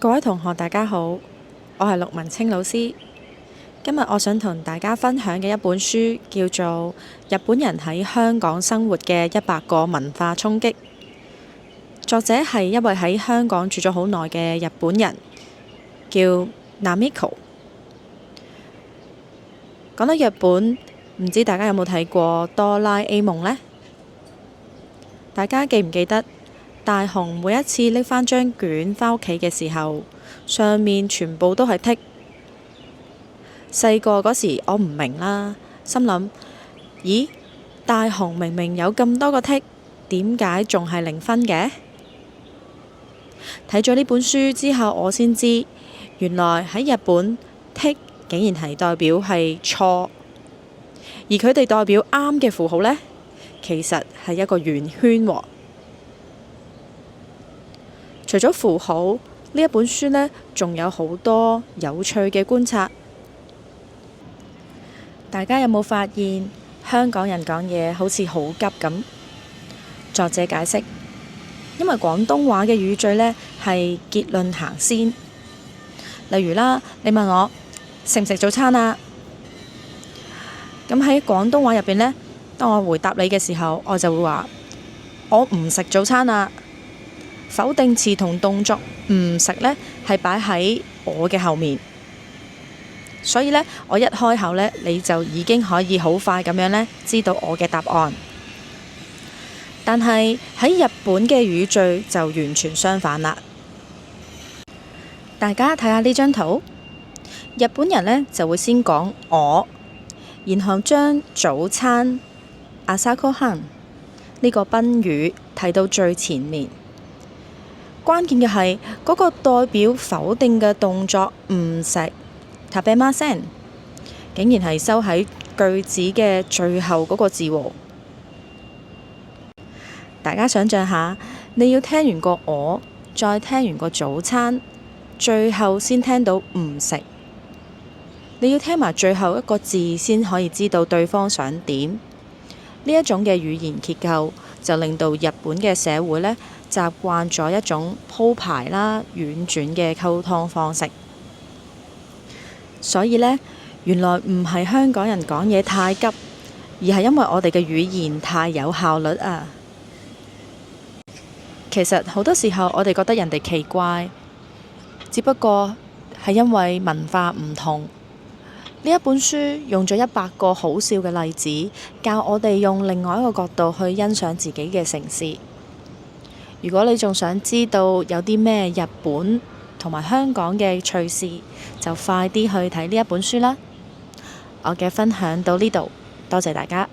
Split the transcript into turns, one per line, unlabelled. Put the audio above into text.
各位同學，大家好，我係陸文清老師。今日我想同大家分享嘅一本書叫做《日本人喺香港生活嘅100個文化衝擊》，作者係一位喺香港住咗好耐嘅日本人，叫 Namiko。講到日本，唔知大家有冇睇過哆啦 A 夢呢？大家記唔記得大雄每一次拎返張卷返屋企嘅時候，上面全部都係剔。細個嗰時我唔明啦，心諗咦，大雄明明有咁多個剔，點解仲係0分嘅？睇咗呢本書之後，我先知原來喺日本剔竟然係代表係錯，而佢哋代表啱嘅符號呢，其實係一個圓圈喎。除咗符號，呢一本書呢仲有好多有趣嘅觀察。大家有冇發現香港人講嘢好似好急咁？作者解釋，因為廣東話嘅語序呢係結論行先。例如啦，你問我食唔食早餐啊？咁喺廣東話入邊呢，當我回答你嘅時候，我就會話我唔食早餐啊。否定詞同動作唔食呢係擺喺我嘅後面。所以呢，我一開口呢，你就已經可以好快咁樣呢知道我嘅答案。但係喺日本嘅語序就完全相反啦。大家睇下呢張圖，日本人呢就會先講我，然後將早餐朝ごはん呢個賓語提到最前面。關鍵嘅係嗰個代表否定嘅動作唔食食べません，竟然係收喺句子嘅最後嗰個字喎。大家想象下，你要聽完個我，再聽完個早餐，最後先聽到唔食，你要聽埋最後一個字先可以知道對方想點。呢一種嘅語言結構就令到日本嘅社會呢習慣咗一種鋪排啦、婉轉嘅溝通方式。所以呢，原來唔係香港人講嘢太急，而係因為我哋嘅語言太有效率啊。其實好多時候我哋覺得人哋奇怪，只不過係因為文化唔同。呢一本書用咗100個好笑嘅例子，教我哋用另外一個角度去欣賞自己嘅城市。如果你仲想知道有啲咩日本同埋香港嘅趣事，就快啲去睇呢一本書啦。我嘅分享到呢度，多謝大家。